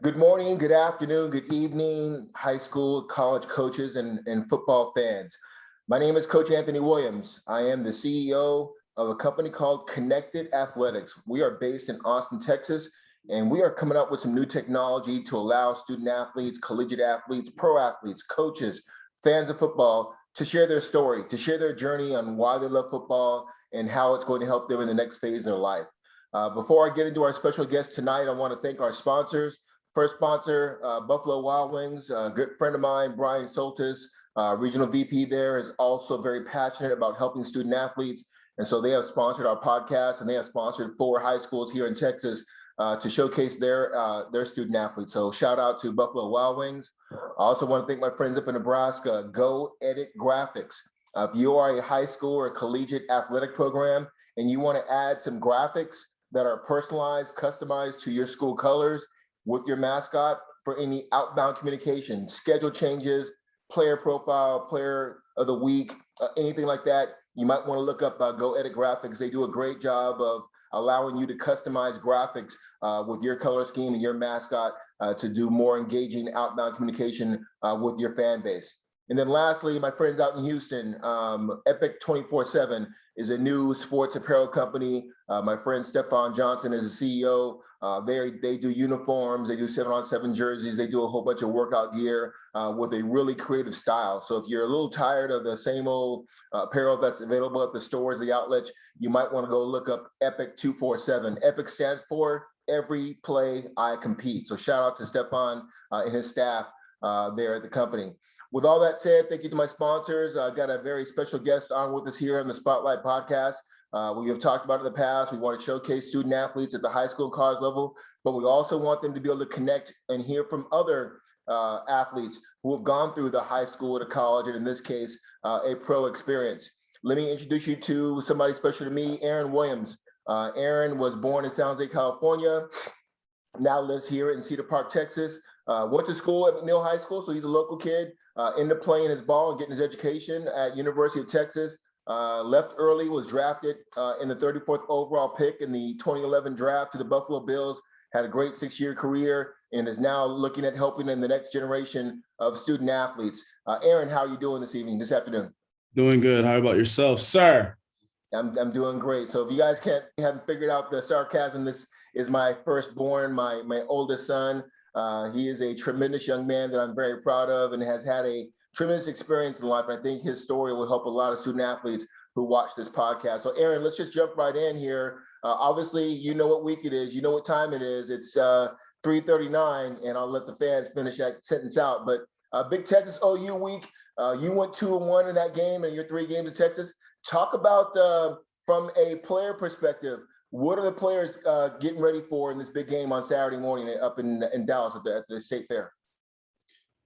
Good morning, good afternoon, good evening, high school, college coaches, and football fans. My name is Coach Anthony Williams. I am the CEO of a company called Connected Athletics. We are based in Austin, Texas, and we are coming up with some new technology to allow student athletes, collegiate athletes, pro athletes, coaches, fans of football to share their story, to share their journey on why they love football and how it's going to help them in the next phase of their life. Before I get into our special guest tonight, I want to thank our sponsors. First sponsor, Buffalo Wild Wings. A good friend of mine, Brian Soltis, regional VP there, is also very passionate about helping student athletes. And so they have sponsored our podcast, and they have sponsored 4 high schools here in Texas to showcase their student athletes. So shout out to Buffalo Wild Wings. I also want to thank my friends up in Nebraska, Go Edit Graphics. If you are a high school or collegiate athletic program and you want to add some graphics that are personalized, customized to your school colors, with your mascot for any outbound communication, schedule changes, player profile, player of the week, anything like that, you might want to look up Go Edit Graphics. They do a great job of allowing you to customize graphics with your color scheme and your mascot to do more engaging outbound communication with your fan base. And then lastly, my friends out in Houston, Epic 24/7 is a new sports apparel company. My friend Stefan Johnson is the CEO. They do uniforms, they do 7-on-7 jerseys, they do a whole bunch of workout gear with a really creative style. So if you're a little tired of the same old apparel that's available at the stores, the outlets, you might want to go look up Epic 247. Epic stands for Every Play I Compete. So shout out to Stefan and his staff there at the company. With all that said, thank you to my sponsors. I got a very special guest on with us here on the Spotlight Podcast. We have talked about in the past. We want to showcase student athletes at the high school and college level, but we also want them to be able to connect and hear from other athletes who have gone through the high school to college, and in this case, a pro experience. Let me introduce you to somebody special to me, Aaron Williams. Aaron was born in San Jose, California, now lives here in Cedar Park, Texas. Went to school at McNeil High School, so he's a local kid. Ended up playing his ball and getting his education at University of Texas. Left early, was drafted in the 34th overall pick in the 2011 draft to the Buffalo Bills, had a great 6-year career, and is now looking at helping in the next generation of student athletes. Aaron, how are you doing this afternoon? Doing good. How about yourself, sir? I'm doing great. So if you guys haven't figured out the sarcasm, this is my firstborn, my oldest son. He is a tremendous young man that I'm very proud of and has had a tremendous experience in life. And I think his story will help a lot of student athletes who watch this podcast. So Aaron, let's just jump right in here. Obviously, you know what week it is. You know what time it is. It's 3:39, and I'll let the fans finish that sentence out. But Big Texas OU week, you went 2-1 in that game in your 3 games in Texas. Talk about from a player perspective, what are the players getting ready for in this big game on Saturday morning up in Dallas at the State Fair?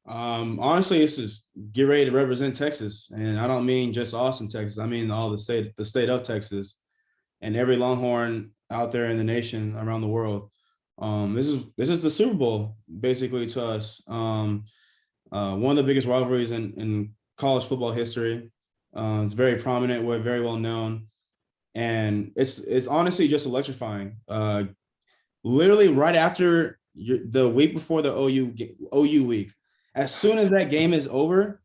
Honestly, it's just get ready to represent Texas, and I don't mean just Austin, Texas. I mean all the state of Texas, and every Longhorn out there in the nation, around the world. This is the Super Bowl basically to us. One of the biggest rivalries in college football history. It's very prominent. We're very well known, and it's honestly just electrifying. Literally right after the week before the OU week, as soon as that game is over,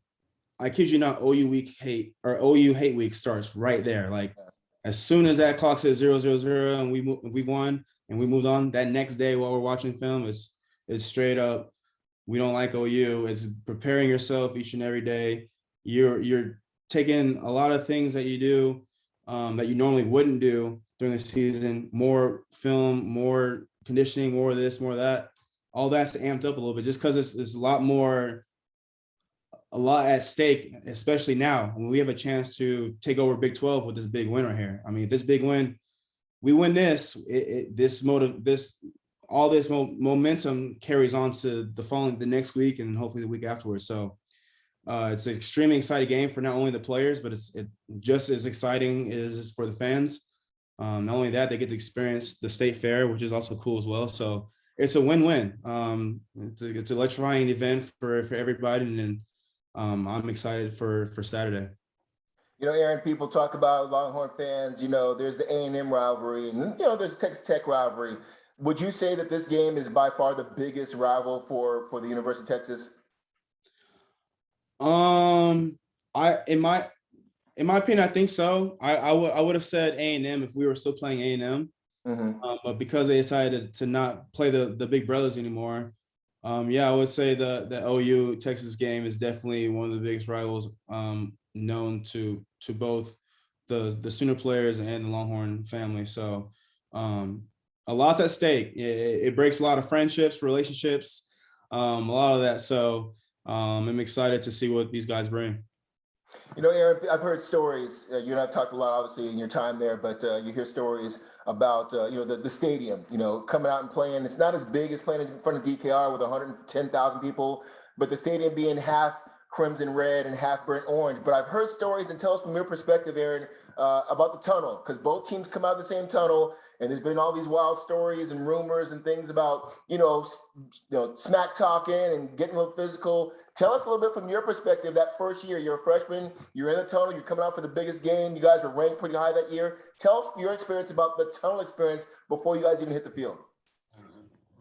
I kid you not, OU hate week starts right there. Like as soon as that clock says 0-0-0 and we won and we moved on, that next day while we're watching film, it's straight up, we don't like OU. It's preparing yourself each and every day. You're taking a lot of things that you do that you normally wouldn't do during the season, more film, more conditioning, more of this, more of that. All that's amped up a little bit just because it's a lot at stake, especially now when we have a chance to take over Big 12 with this big win right here. I mean, this big win, we win this, all this momentum carries on to the next week and hopefully the week afterwards. So it's an extremely exciting game for not only the players, but it's just as exciting as for the fans. Not only that, they get to experience the State Fair, which is also cool as well. So it's a win-win. It's an electrifying event for everybody, and I'm excited for Saturday. You know, Aaron, people talk about Longhorn fans. You know, there's the A&M rivalry, and there's Texas Tech rivalry. Would you say that this game is by far the biggest rival for the University of Texas? I in my opinion, I think so. I would have said A&M if we were still playing A&M, Mm-hmm. but because they decided to not play the big brothers anymore, yeah, I would say the OU Texas game is definitely one of the biggest rivals, known to both the Sooner players and the Longhorn family. So, a lot's at stake. It breaks a lot of friendships, relationships, a lot of that. So, I'm excited to see what these guys bring. You know, Aaron, I've heard stories. You and I've talked a lot, obviously, in your time there, but you hear stories about the stadium. Coming out and playing. It's not as big as playing in front of DKR with 110,000 people, but the stadium being half crimson red and half burnt orange. But I've heard stories, and tell us from your perspective, Aaron, about the tunnel, because both teams come out of the same tunnel, and there's been all these wild stories and rumors and things about smack talking and getting a little physical. Tell us a little bit from your perspective. That first year, you're a freshman, you're in the tunnel, you're coming out for the biggest game. You guys were ranked pretty high that year. Tell us your experience about the tunnel experience before you guys even hit the field.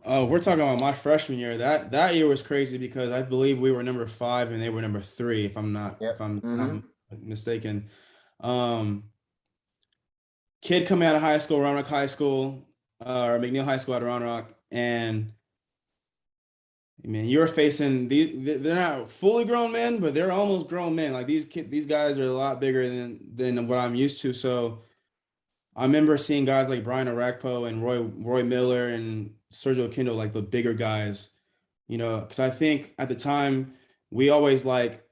We're talking about my freshman year. That year was crazy because I believe we were number 5 and they were number 3, if I'm not Yep. if I'm not Mm-hmm. mistaken. Kid coming out of high school, Round Rock High School, or McNeil High School out of Round Rock, and man, you're facing these. They're not fully grown men, but they're almost grown men. Like these guys are a lot bigger than what I'm used to. So I remember seeing guys like Brian Arakpo and Roy Miller and Sergio Kindle, like the bigger guys. Because I think at the time we always left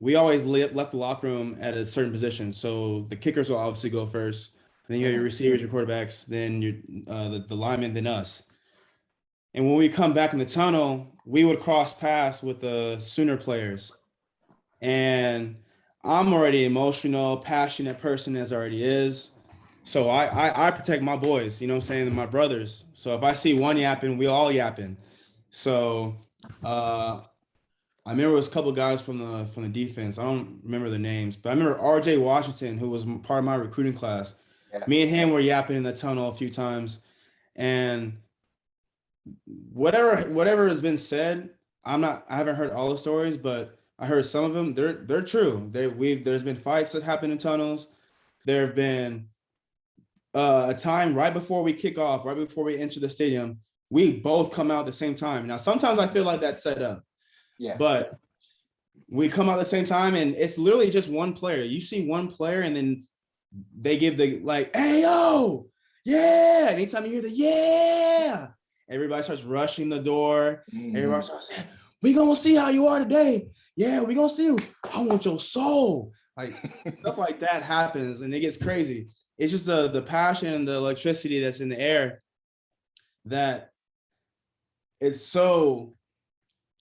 the locker room at a certain position. So the kickers will obviously go first. Then you have your receivers, your quarterbacks, then your the linemen, then us. And when we come back in the tunnel, we would cross paths with the Sooner players. And I'm already emotional, passionate person as already is. So I protect my boys, you know what I'm saying, and my brothers. So if I see one yapping, we all yapping. So I remember it was a couple of guys from the defense. I don't remember their names, but I remember RJ Washington, who was part of my recruiting class. Yeah. Me and him were yapping in the tunnel a few times, and whatever has been said, I haven't heard all the stories, but I heard some of them. They're true. There's been fights that happen in tunnels. There have been a time right before we kick off, right before we enter the stadium, we both come out at the same time. Now sometimes I feel like that's set up. Yeah. But we come out at the same time, and it's literally just one player. You see one player, and then they give the like, "Hey yo, yeah!" Anytime you hear the "yeah," everybody starts rushing the door. Mm-hmm. Everybody starts saying, "We gonna see how you are today. Yeah, we gonna see you. I want your soul." Like stuff like that happens, and it gets crazy. It's just the passion and the electricity that's in the air that it's so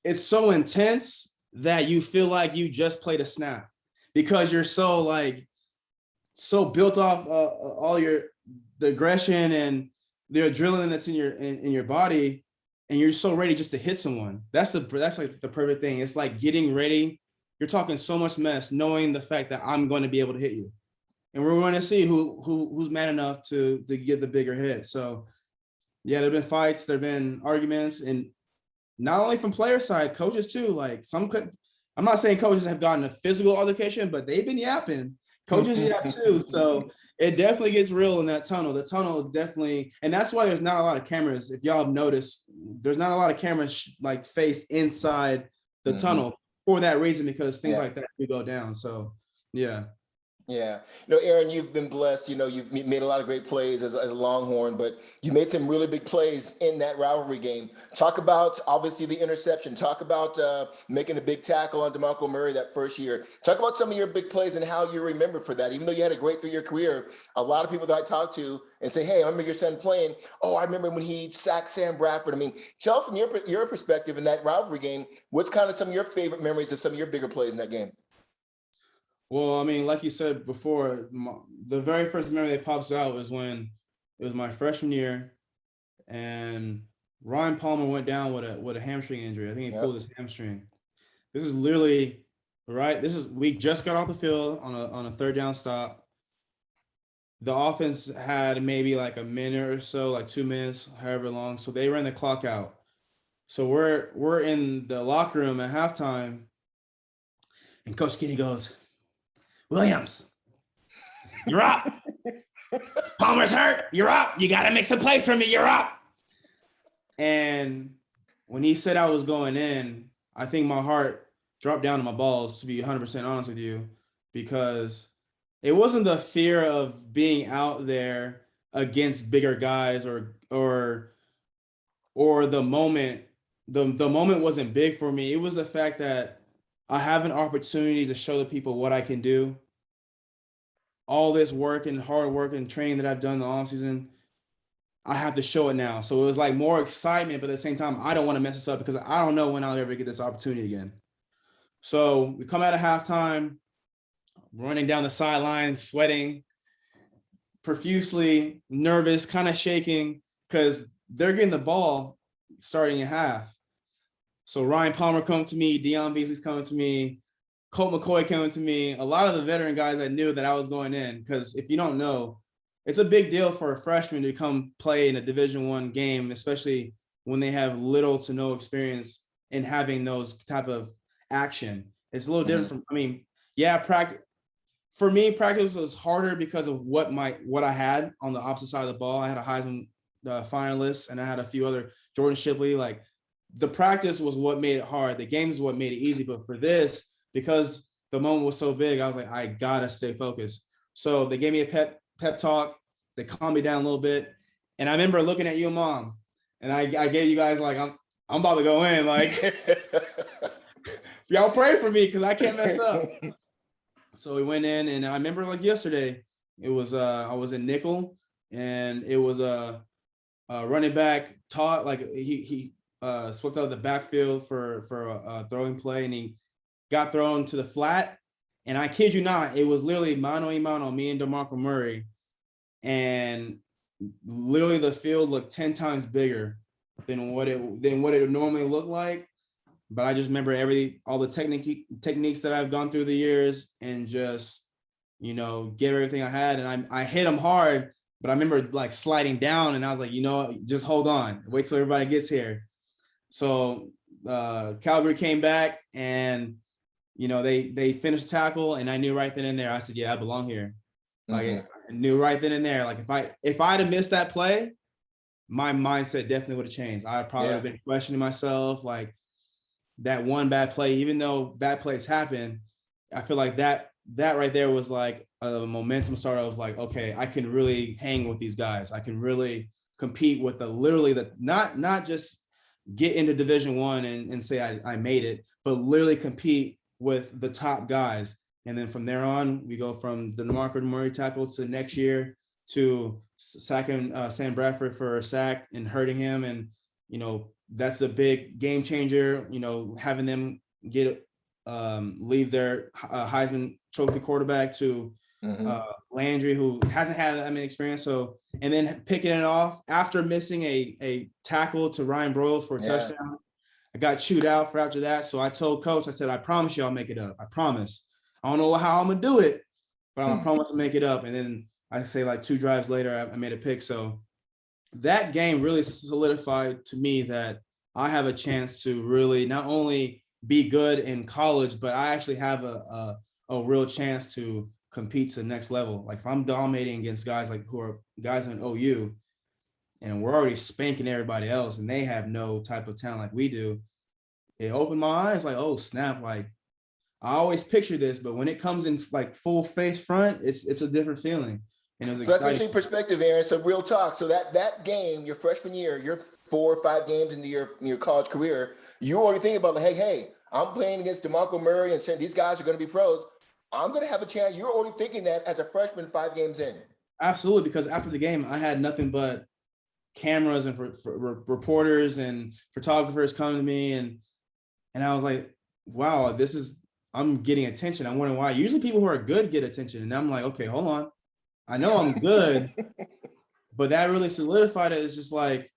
intense that you feel like you just played a snap because you're so built off all the aggression and the adrenaline that's in your body, and you're so ready just to hit someone. That's like the perfect thing. It's like getting ready. You're talking so much mess, knowing the fact that I'm going to be able to hit you, and we're going to see who's man enough to get the bigger hit. So yeah, there've been fights, there've been arguments, and not only from player side, coaches too. Like I'm not saying coaches have gotten a physical altercation, but they've been yapping. Coaches yap too. So it definitely gets real in that tunnel. The tunnel definitely, and that's why there's not a lot of cameras. If y'all have noticed, there's not a lot of cameras like faced inside the tunnel for that reason, because things like that do go down. So yeah. Yeah. Aaron, you've been blessed. You've made a lot of great plays as a Longhorn, but you made some really big plays in that rivalry game. Talk about, obviously, the interception. Talk about making a big tackle on DeMarco Murray that first year. Talk about some of your big plays and how you remember for that. Even though you had a great 3-year career, a lot of people that I talk to and say, "Hey, I remember your son playing. Oh, I remember when he sacked Sam Bradford." I mean, tell from your perspective in that rivalry game, what's kind of some of your favorite memories of some of your bigger plays in that game? Well, I mean, like you said before, the very first memory that pops out is when it was my freshman year, and Ryan Palmer went down with a hamstring injury. I think he pulled his hamstring. This is literally right. We just got off the field on a third down stop. the offense had maybe like a minute or so, like 2 minutes, however long. So they ran the clock out. So we're in the locker room at halftime, and Coach Kenny goes, "Williams, you're up. Palmer's hurt. You're up. You got to make some plays for me. You're up." And when he said I was going in, I think my heart dropped down to my balls, to be 100% honest with you, because it wasn't the fear of being out there against bigger guys or the moment. The moment wasn't big for me. It was the fact that I have an opportunity to show the people what I can do. All this work and hard work and training that I've done in the offseason, I have to show it now. So it was like more excitement, but at the same time, I don't want to mess this up because I don't know when I'll ever get this opportunity again. So we come out of halftime, running down the sideline, sweating profusely, nervous, kind of shaking because they're getting the ball starting in half. So Ryan Palmer coming to me, Deion Beasley's coming to me, Colt McCoy coming to me. A lot of the veteran guys I knew that I was going in because if you don't know, it's a big deal for a freshman to come play in a Division I game, especially when they have little to no experience in having those type of action. It's a little different from, I mean, yeah, practice. For me, practice was harder because of what I had on the opposite side of the ball. I had a Heisman finalist and I had a few other, Jordan Shipley. Like the practice was what made it hard. The games is what made it easy. But for this, because the moment was so big, I was like, I gotta stay focused. So they gave me a pep talk. They calmed me down a little bit. And I remember looking at you, Mom, and I gave you guys like, I'm about to go in. Like, y'all pray for me because I can't mess up. So we went in, and I remember like yesterday, it was I was in nickel, and it was a running back taught like he swept out of the backfield for a throwing play, and he got thrown to the flat. And I kid you not, it was literally mano a mano, me and DeMarco Murray, and literally the field looked 10 times bigger than what it normally looked like. But I just remember all the techniques that I've gone through the years and just, give everything I had. And I hit them hard, but I remember like sliding down and I was like, just hold on, wait till everybody gets here. So Calgary came back and, they finished the tackle and I knew right then and there, I said, yeah, I belong here. Like I knew right then and there, like if I'd have missed that play, my mindset definitely would have changed. I probably would have been questioning myself, like, that one bad play, even though bad plays happen, I feel like that right there was like a momentum starter. I was like, okay, I can really hang with these guys. I can really compete with not just get into Division I and say I made it, but literally compete with the top guys. And then from there on, we go from the DeMarco Murray tackle to next year to sacking Sam Bradford for a sack and hurting him. And, that's a big game changer, having them leave their Heisman Trophy quarterback to Landry, who hasn't had that many experience. So, and then picking it off after missing a tackle to Ryan Broyles for a touchdown. I got chewed out for after that. So I told Coach, I said, I promise you I'll make it up. I promise. I don't know how I'm going to do it, but I promise to make it up. And then I say like 2 drives later, I made a pick. So that game really solidified to me that I have a chance to really not only be good in college, but I actually have a real chance to compete to the next level. Like if I'm dominating against guys like who are guys in OU and we're already spanking everybody else and they have no type of talent like we do, it opened my eyes like, oh snap, like I always picture this, but when it comes in like full face front, it's a different feeling. And it was exciting. That's actually perspective, Aaron. So real talk. So that game, your freshman year, your 4 or 5 games into your college career, you already thinking about like, hey, I'm playing against DeMarco Murray and saying these guys are going to be pros. I'm going to have a chance. You're already thinking that as a freshman 5 games in. Absolutely, because after the game, I had nothing but cameras and reporters and photographers coming to me, and I was like, wow, I'm getting attention. I'm wondering why. Usually people who are good get attention, and I'm like, okay, hold on. I know I'm good, but that really solidified it. It's just like,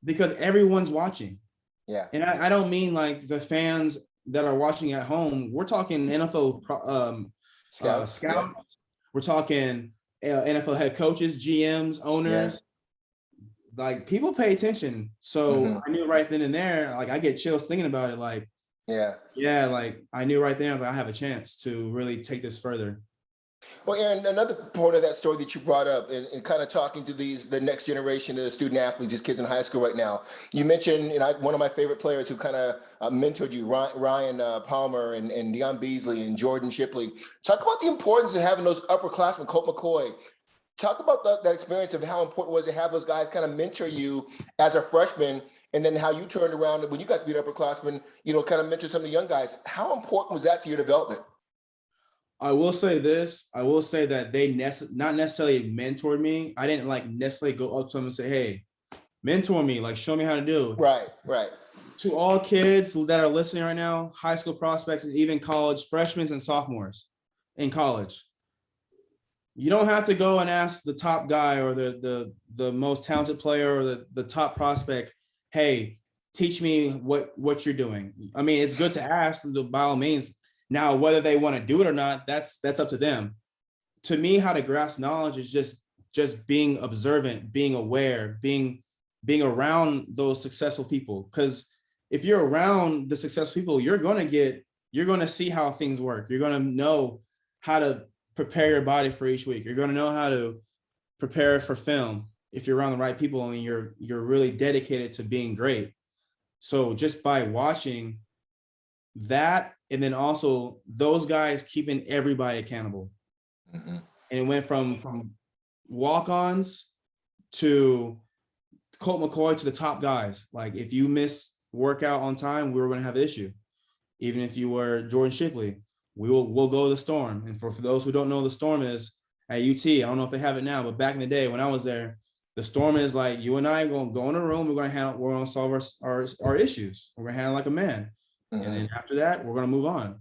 because everyone's watching. Yeah. And I don't mean like the fans that are watching at home. We're talking NFL scouts. Yeah. We're talking NFL head coaches, GMs, Yes. owners, like people pay attention. So Hmm. I knew right then and there, like I get chills thinking about it. Like, Yeah. yeah, like I knew right there, I was like, I have a chance to really take this further. Well, Aaron, another part of that story that you brought up, and kind of talking to the next generation of student athletes, these kids in high school right now. You mentioned, one of my favorite players who kind of mentored you, Ryan Palmer and Deion Beasley and Jordan Shipley. Talk about the importance of having those upperclassmen, Colt McCoy. Talk about that experience of how important it was to have those guys kind of mentor you as a freshman, and then how you turned around when you got to be an upperclassman, kind of mentor some of the young guys. How important was that to your development? I will say this. I will say that they not necessarily mentored me. I didn't like necessarily go up to them and say, "Hey, mentor me, like show me how to do." Right, right. To all kids that are listening right now, high school prospects and even college freshmen and sophomores in college, you don't have to go and ask the top guy or the most talented player or the top prospect, "Hey, teach me what you're doing." I mean, it's good to ask by all means. Now, whether they want to do it or not, that's up to them. To me, how to grasp knowledge is just being observant, being aware, being around those successful people. Because if you're around the successful people, you're going to see how things work. You're going to know how to prepare your body for each week. You're going to know how to prepare for film if you're around the right people and you're really dedicated to being great. So just by watching that, and then also those guys keeping everybody accountable. Mm-hmm. And it went from walk-ons to Colt McCoy to the top guys. Like if you miss workout on time, we were going to have an issue. Even if you were Jordan Shipley, we'll go to the Storm. And for those who don't know, the Storm is at UT. I don't know if they have it now, but back in the day when I was there, the Storm is like you and I are going to go in a room. We're going to solve our issues. We're going to handle like a man. Mm-hmm. And then after that, we're going to move on.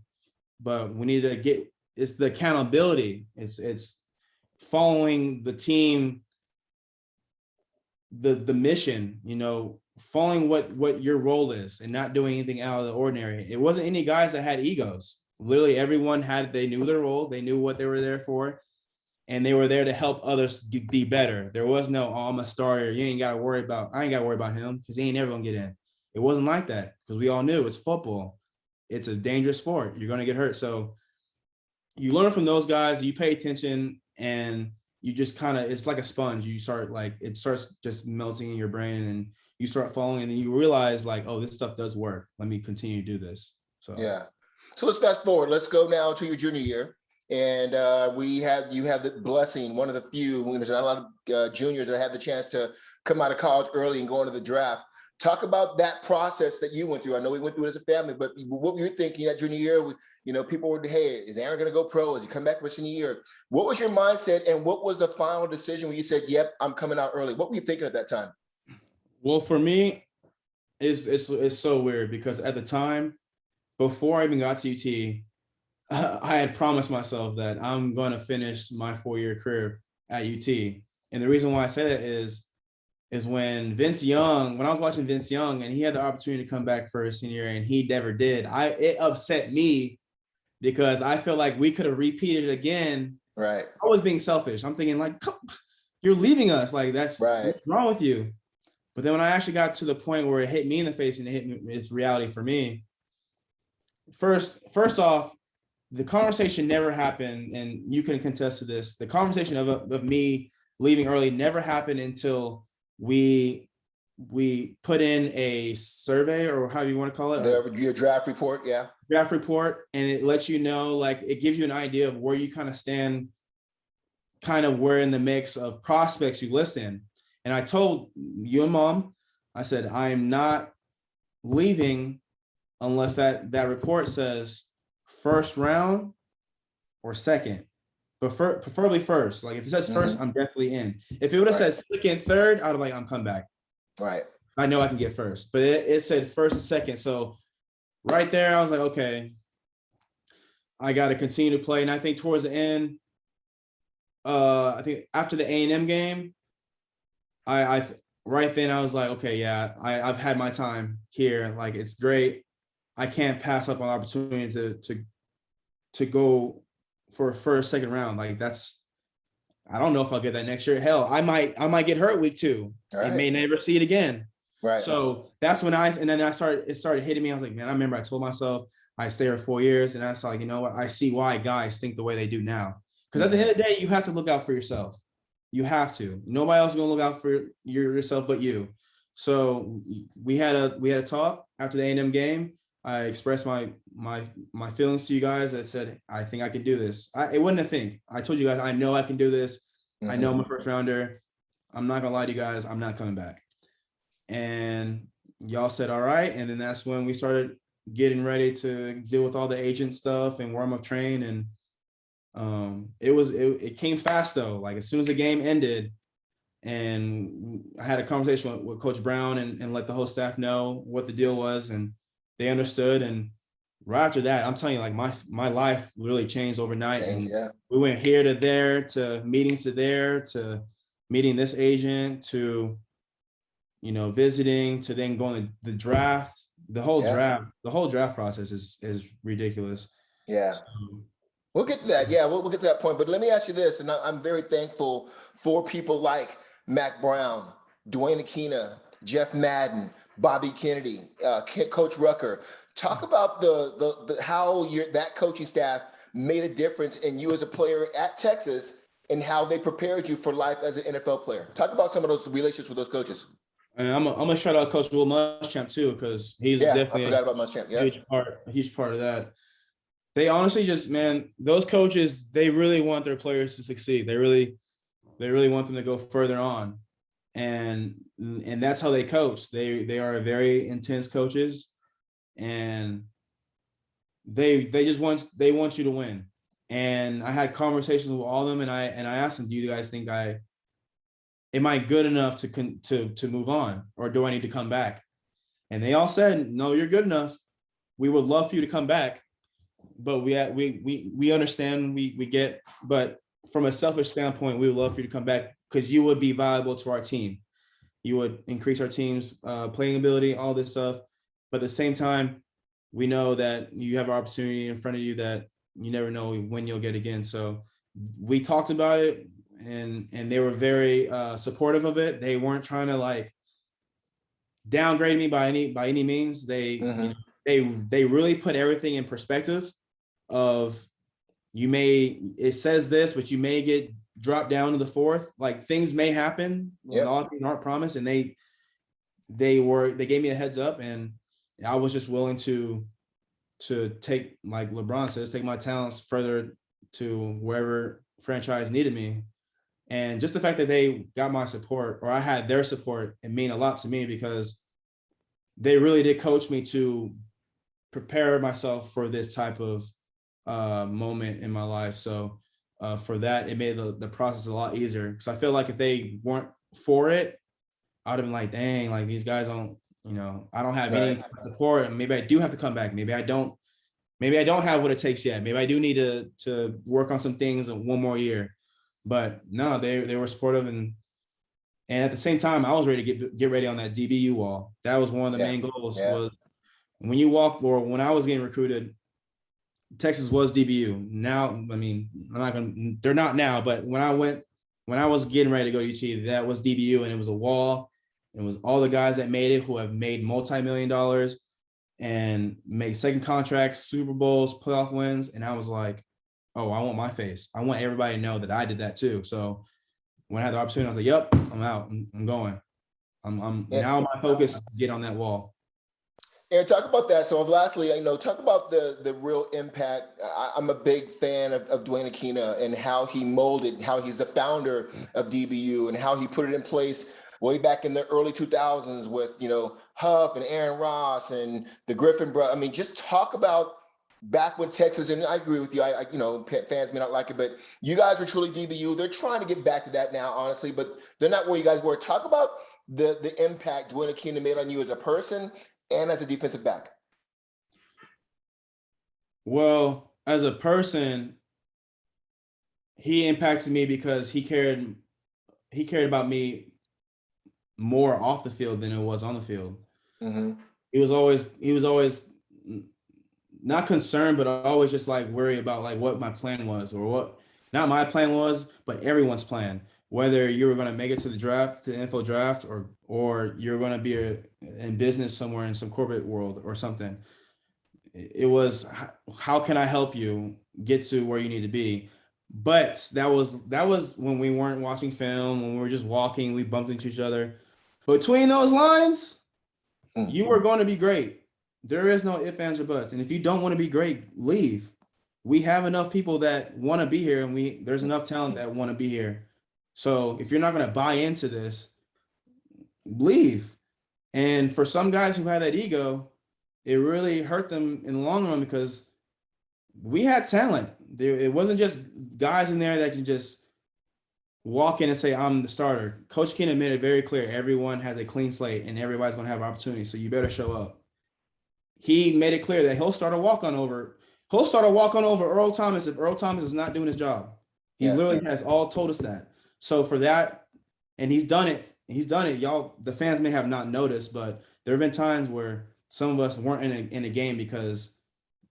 But we need to it's the accountability. It's following the team, the mission, following what your role is and not doing anything out of the ordinary. It wasn't any guys that had egos. Literally everyone they knew their role. They knew what they were there for. And they were there to help others be better. There was no, "Oh, I'm a starter. I ain't got to worry about him because he ain't never going to get in." It wasn't like that because we all knew it's football. It's a dangerous sport. You're going to get hurt. So you learn from those guys, you pay attention, and you just it's like a sponge. You start it starts just melting in your brain, and then you start following, and then you realize oh, this stuff does work. Let me continue to do this. So yeah. So let's fast forward. Let's go now to your junior year. And you have the blessing, one of the few, there's not a lot of juniors that had the chance to come out of college early and go into the draft. Talk about that process that you went through. I know we went through it as a family, but what were you thinking that junior year? People were, "Hey, is Aaron going to go pro? Is he come back for senior year?" What was your mindset, and what was the final decision when you said, "Yep, I'm coming out early"? What were you thinking at that time? Well, for me, it's so weird because at the time, before I even got to UT, I had promised myself that I'm going to finish my 4-year career at UT. And the reason why I say that is when I was watching Vince Young and he had the opportunity to come back for his senior year and he never did, it upset me because I feel like we could have repeated it again. Right. I was being selfish. I'm thinking you're leaving us. That's right. What's wrong with you? But then when I actually got to the point where it hit me in the face and it's reality for me. First off, the conversation never happened, and you can contest to this. The conversation of me leaving early never happened until we put in a survey, or however you want to call it. Your draft report, yeah. Draft report, and it lets you know, it gives you an idea of where you kind of stand, kind of where in the mix of prospects you list in. And I told you and Mom, I said, I am not leaving unless that report says first round or second, but preferably first. If it says first, I'm definitely in. If it would have said second, third, I'd have I'm coming back. Right. I know I can get first, but it said first and second. So right there, I was like, okay, I got to continue to play. And I think towards the end, I think after the A&M game, I right then I was like, okay, yeah, I've had my time here. It's great. I can't pass up on opportunity to go for a first, second round. I don't know if I'll get that next year. Hell, I might get hurt week 2 and may never see it again. Right. So that's when it started hitting me. I was like, man, I remember I told myself I stay here 4 years, and I was like, you know what? I see why guys think the way they do now. Because at the end of the day, you have to look out for yourself. You have to. Nobody else is gonna look out for yourself but you. So we had a talk after the A&M game. I expressed my feelings to you guys. I said, I think I can do this. It wasn't a thing. I told you guys, I know I can do this. I know I'm a first rounder. I'm not gonna lie to you guys. I'm not coming back. And y'all said, all right. And then that's when we started getting ready to deal with all the agent stuff and warm up train. And it came fast though. Like as soon as the game ended, and I had a conversation with Coach Brown and let the whole staff know what the deal was, and they understood. And right after that, I'm telling you, like my life really changed overnight. And we went here to there, to meetings to there, to meeting this agent, to, you know, visiting, to then going to the draft. The whole draft process is ridiculous. Yeah. So, we'll get to that. Yeah, we'll get to that point. But let me ask you this, and I'm very thankful for people like Mac Brown, Dwayne Akina, Jeff Madden, Bobby Kennedy, Coach Rucker. Talk about the how that coaching staff made a difference in you as a player at Texas and how they prepared you for life as an NFL player. Talk about some of those relationships with those coaches. And I'm gonna shout out Coach Will Muschamp too, because he's definitely a huge part of that. They honestly just, man, those coaches, they really want their players to succeed. They really want them to go further on. And that's how they coach. They are very intense coaches, and they want you to win. And I had conversations with all of them, and I asked them, do you guys think am I good enough to move on, or do I need to come back? And they all said, no, you're good enough. We would love for you to come back, but we understand, we get, but from a selfish standpoint, we would love for you to come back because you would be valuable to our team. You would increase our team's playing ability, all this stuff. But at the same time, we know that you have an opportunity in front of you that you never know when you'll get again. So we talked about it, and they were very supportive of it. They weren't trying to like downgrade me by any means. They they really put everything in perspective of, it says this, but you may get dropped down to the 4th. Like things may happen. All things aren't promised. And they gave me a heads up, and I was just willing to take, like LeBron says, take my talents further to wherever franchise needed me. And just the fact that they got my support, or I had their support, it mean a lot to me, because they really did coach me to prepare myself for this type of moment in my life. So for that, it made the process a lot easier, because I feel like if they weren't for it, I'd have been like, dang, like these guys don't, you know, I don't have any support, and maybe I do have to come back. Maybe I don't have what it takes yet. Maybe I do need to work on some things one more year. But no, they were supportive, and at the same time, I was ready to get ready on that DBU wall. That was one of the main goals. Was when you walk, or when I was getting recruited, Texas was DBU. Now, I mean, they're not now, but when I was getting ready to go to UT, that was DBU, and it was a wall. It was all the guys that made it, who have made multi-million dollars and made second contracts, Super Bowls, playoff wins. And I was like, oh, I want my face. I want everybody to know that I did that too. So when I had the opportunity, I was like, yep, I'm out. I'm going. Now my focus is to get on that wall. And talk about that. So lastly, talk about the real impact. I'm a big fan of Dwayne Akina and how he molded, how he's the founder of DBU, and how he put it in place way back in the early 2000s with, Huff and Aaron Ross and the Griffin brothers. I mean, just talk about back when Texas, and I agree with you, fans may not like it, but you guys were truly DBU. They're trying to get back to that now, honestly, but they're not where you guys were. Talk about the impact Dwayne Akina made on you as a person and as a defensive back. Well, as a person, he impacted me because he cared about me more off the field than it was on the field. Mm-hmm. He was always not concerned, but always just like worried about like what my plan was, or not my plan was, but everyone's plan. Whether you were going to make it to the draft, to the info draft, or you're going to be in business somewhere in some corporate world or something. It was how can I help you get to where you need to be? But that was when we weren't watching film, when we were just walking, we bumped into each other. Between those lines, Mm. you are going to be great. There is no ifs, ands, or buts. And if you don't want to be great, leave. We have enough people that want to be here, and there's enough talent that want to be here. So if you're not going to buy into this, leave. And for some guys who had that ego, it really hurt them in the long run because we had talent. It wasn't just guys in there that can just walk in and say, I'm the starter. Coach Keenan made it very clear everyone has a clean slate and everybody's going to have opportunity. So you better show up. He made it clear that he'll start a walk-on over. He'll start a walk-on over Earl Thomas if Earl Thomas is not doing his job. He Yeah. literally has all told us that. So for that, and he's done it. He's done it. Y'all, the fans may have not noticed, but there have been times where some of us weren't in a game because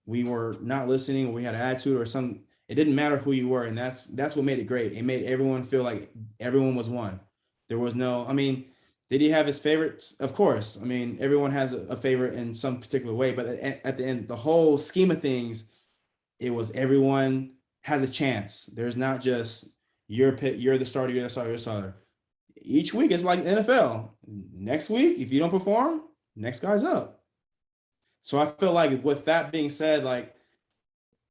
we were not listening, or we had an attitude, or some. It didn't matter who you were, and that's what made it great. It made everyone feel like everyone was one. There was no. I mean, did he have his favorites? Of course. I mean, everyone has a favorite in some particular way, but at the end, the whole scheme of things, it was everyone has a chance. There's not just you're the starter, you're the starter, you're the starter. Each week it's like NFL. Next week, if you don't perform, next guy's up. So I feel like with that being said, like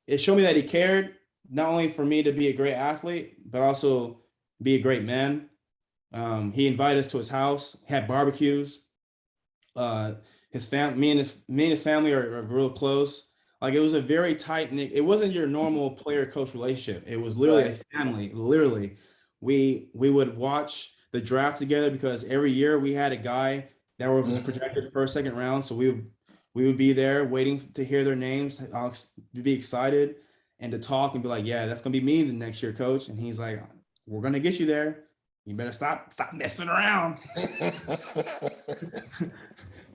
it showed me that he cared not only for me to be a great athlete, but also be a great man. He invited us to his house, had barbecues. His family, me and his family are real close. Like it was a very tight knit. It wasn't your normal player coach relationship. It was literally Right. a family. Literally, we would watch the draft together because every year we had a guy that was Mhm. projected first, second round. So we would be there waiting to hear their names, be excited, and to talk and be like, yeah, that's gonna be me the next year, coach. And he's like, we're gonna get you there. You better stop messing around.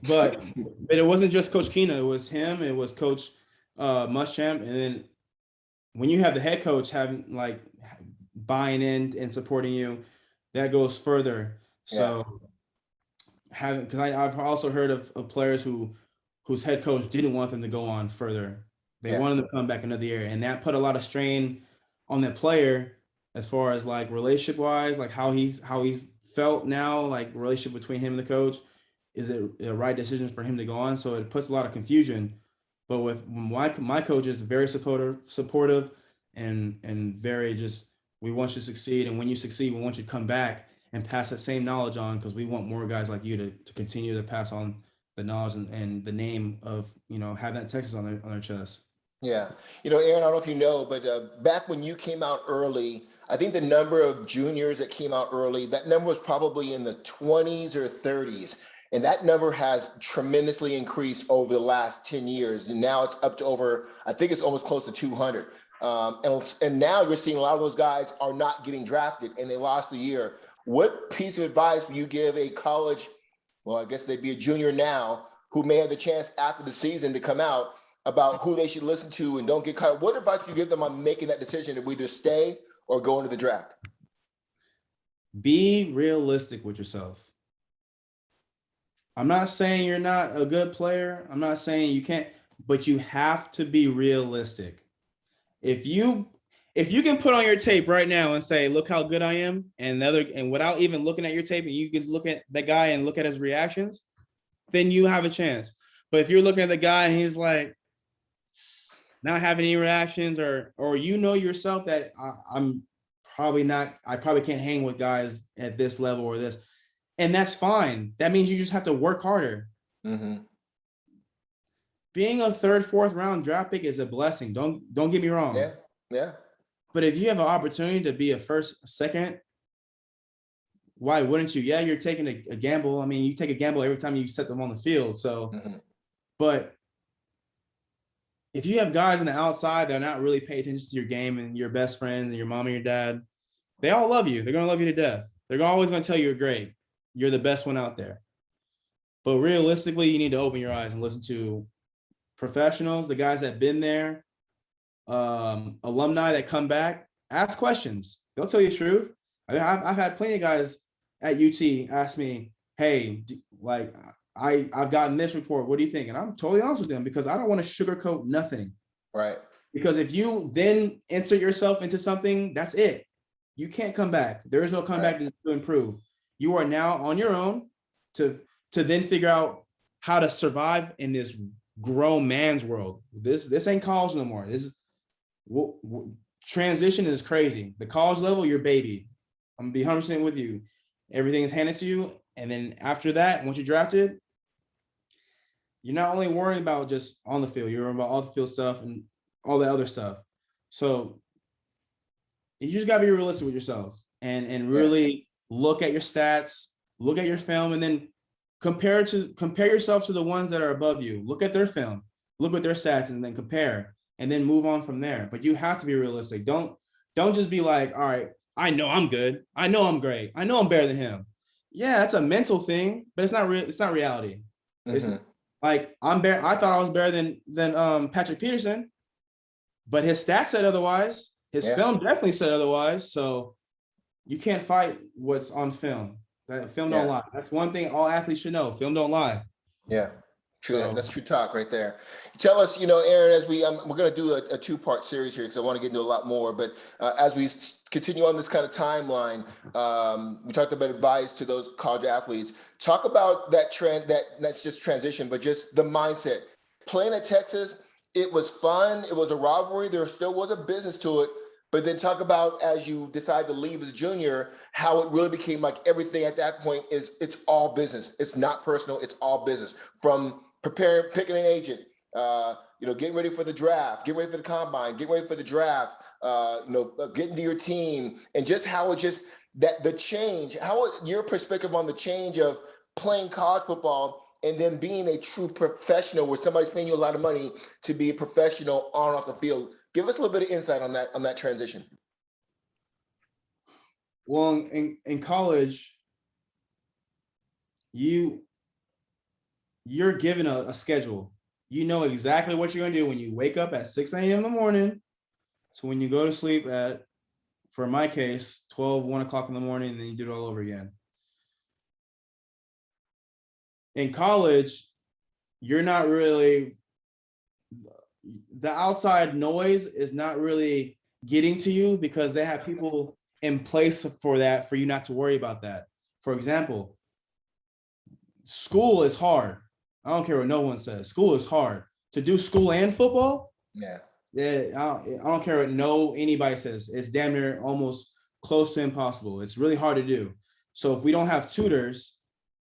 But it wasn't just Coach Keena. It was him. It was Coach Muschamp. And then when you have the head coach having like buying in and supporting you, that goes further. Yeah. So having because I've also heard of players whose head coach didn't want them to go on further. They Yeah. wanted them to come back another year, and that put a lot of strain on that player as far as like relationship wise, like how he's felt now, like relationship between him and the coach. Is it the right decision for him to go on? So it puts a lot of confusion. But with my coach is very supportive, and very just we want you to succeed, and when you succeed, we want you to come back and pass that same knowledge on because we want more guys like you to continue to pass on the knowledge and the name of having that Texas on their chest. Yeah. Aaron, I don't know if you know, but back when you came out early, I think the number of juniors that came out early, that number was probably in the 20s or 30s. And that number has tremendously increased over the last 10 years. And now it's up to over, I think it's almost close to 200. And now you're seeing a lot of those guys are not getting drafted and they lost a year. What piece of advice would you give a college, well, I guess they'd be a junior now, who may have the chance after the season to come out about who they should listen to and don't get caught? What advice would you give them on making that decision to either stay or go into the draft? Be realistic with yourself. I'm not saying you're not a good player. I'm not saying you can't, but you have to be realistic. If you can put on your tape right now and say, "Look how good I am," and without even looking at your tape, and you can look at the guy and look at his reactions, then you have a chance. But if you're looking at the guy and he's like not having any reactions, or yourself that I'm probably not, I probably can't hang with guys at this level or this, and that's fine. That means you just have to work harder. Mm-hmm. Being a third, fourth round draft pick is a blessing. Don't get me wrong. Yeah. Yeah. But if you have an opportunity to be a first, second, why wouldn't you? Yeah, you're taking a gamble. I mean, you take a gamble every time you set them on the field. So, but if you have guys on the outside that are not really paying attention to your game and your best friends and your mom and your dad, they all love you. They're going to love you to death. They're always going to tell you you're great. You're the best one out there. But realistically, you need to open your eyes and listen to professionals, the guys that have been there, alumni that come back Ask questions. They'll tell you the truth. I mean, I've had plenty of guys at UT ask me, hey, like I've gotten this report. What do you think? And I'm totally honest with them because I don't want to sugarcoat nothing. Right. Because if you then insert yourself into something, that's it. You can't come back. There is no comeback to improve. You are now on your own to then figure out how to survive in this grown man's world. This ain't college no more. This is transition is crazy. The college level, you're baby. I'm gonna be 100% with you. Everything is handed to you, and then after that, once you're drafted, you're not only worrying about just on the field. You're worrying about all the field stuff and all the other stuff. So you just gotta be realistic with yourself and really look at your stats, look at your film, and then compare yourself to the ones that are above you. Look at their film, look at their stats, and then compare, and then move on from there. But you have to be realistic. Don't just be like, all right, I know I'm good. I know I'm great. I know I'm better than him. Yeah, that's a mental thing, but it's not real. It's not reality. It's like I thought I was better than Patrick Peterson, but his stats said otherwise. His film definitely said otherwise. So you can't fight what's on film. That film don't lie. That's one thing all athletes should know. Film don't lie. Yeah, true. So, that's true talk right there. Tell us, Aaron, as we're going to do a two-part series here because I want to get into a lot more. But as we continue on this kind of timeline, we talked about advice to those college athletes. Talk about that trend. That's just transition, but just the mindset. Playing at Texas, it was fun. It was a rivalry. There still was a business to it. But then talk about as you decide to leave as a junior, how it really became like everything at that point it's all business. It's not personal. It's all business. From picking an agent, getting ready for the draft, getting ready for the combine, getting ready for the draft, getting to your team, and just how it just that the change. How your perspective on the change of playing college football and then being a true professional, where somebody's paying you a lot of money to be a professional on and off the field. Give us a little bit of insight on that transition. Well, in college, you're given a schedule. You know exactly what you're gonna do when you wake up at 6 a.m. in the morning. So when you go to sleep at, for my case, 1 o'clock in the morning, and then you do it all over again. In college, you're not really, the outside noise is not really getting to you because they have people in place for that, for you not to worry about that. For example, school is hard. I don't care what no one says. School is hard. To do school and football, I don't care what anybody says. It's damn near almost close to impossible. It's really hard to do. So if we don't have tutors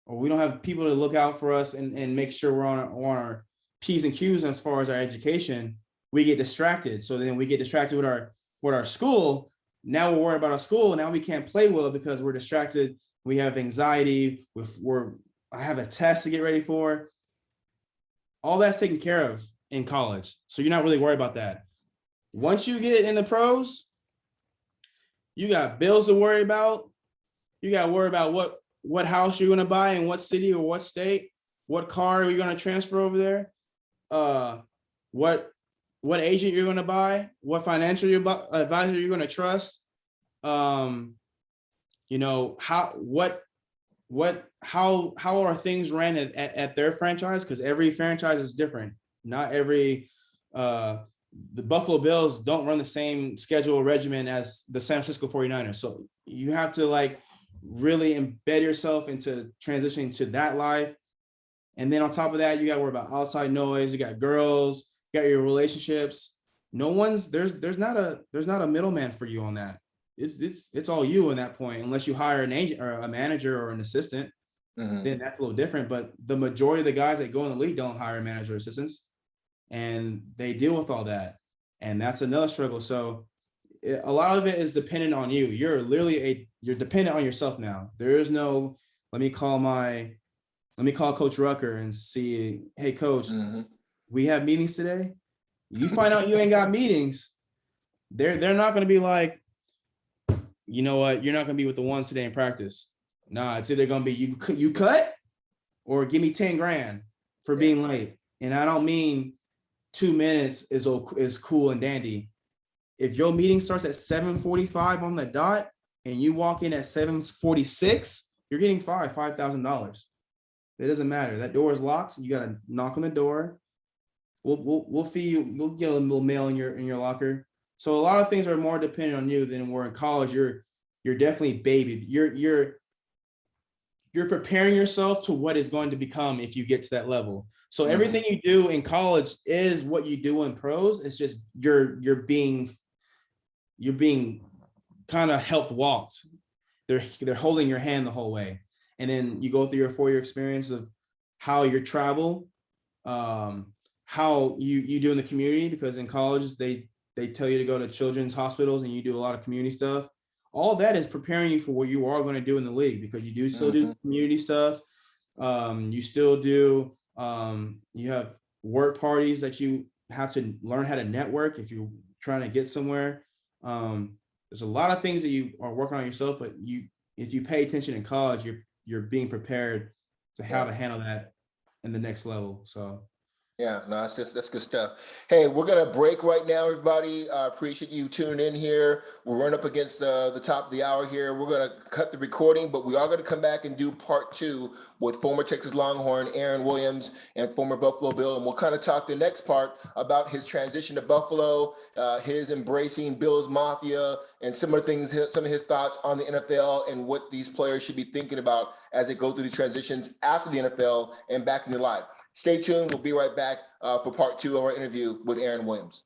or we don't have people to look out for us and make sure we're on our P's and Q's as far as our education, we get distracted. So then we get distracted with our school. Now we're worried about our school. Now we can't play well because we're distracted. We have anxiety. I have a test to get ready for. All that's taken care of in college. So you're not really worried about that. Once you get in the pros, you got bills to worry about. You got to worry about what house you're going to buy in what city or what state, what car are you going to transfer over there, what agent you're going to buy, what financial advisor you're going to trust, how are things ran at their franchise, because every franchise is different. Not every the Buffalo Bills don't run the same schedule regimen as the San Francisco 49ers. So you have to really embed yourself into transitioning to that life. And then on top of that, you got to worry about outside noise. You got girls, you got your relationships. There's not a middleman for you on that. It's all you in that point, unless you hire an agent or a manager or an assistant. Then that's a little different. But the majority of the guys that go in the league don't hire manager or assistants, and they deal with all that. And that's another struggle. So a lot of it is dependent on you. You're dependent on yourself now. There is no, let me call Coach Rucker and see, hey, Coach, we have meetings today. You find out you ain't got meetings. They're not going to be like, you know what, you're not going to be with the ones today in practice. Nah, it's either going to be you cut or give me 10 grand for being late. And I don't mean 2 minutes is cool and dandy. if your meeting starts at 7:45 on the dot and you walk in at 7:46, you're getting fined $5,000. It doesn't matter. That door is locked. So you got to knock on the door. We'll feed you. You'll get a little mail in your locker. So a lot of things are more dependent on you than we're in college. You're definitely baby. You're preparing yourself to what is going to become if you get to that level. So everything you do in college is what you do in pros. It's just you're being kind of helped walked. They're holding your hand the whole way. And then you go through your 4-year experience of how you travel, how you do in the community, because in colleges they tell you to go to children's hospitals and you do a lot of community stuff. All that is preparing you for what you are going to do in the league, because you do still do community stuff. You still do, you have work parties that you have to learn how to network if you're trying to get somewhere. There's a lot of things that you are working on yourself, but if you pay attention in college, you're being prepared to how to handle that in the next level. So yeah, no, that's good stuff. Hey, we're gonna break right now, everybody. I appreciate you tuning in here. We're running up against the top of the hour here. We're gonna cut the recording, but we are gonna come back and do part 2 with former Texas Longhorn Aaron Williams and former Buffalo Bill, and we'll kind of talk the next part about his transition to Buffalo, his embracing Bills Mafia, and some of the things, some of his thoughts on the NFL and what these players should be thinking about as they go through the transitions after the NFL and back into life. Stay tuned. We'll be right back for part 2 of our interview with Aaron Williams.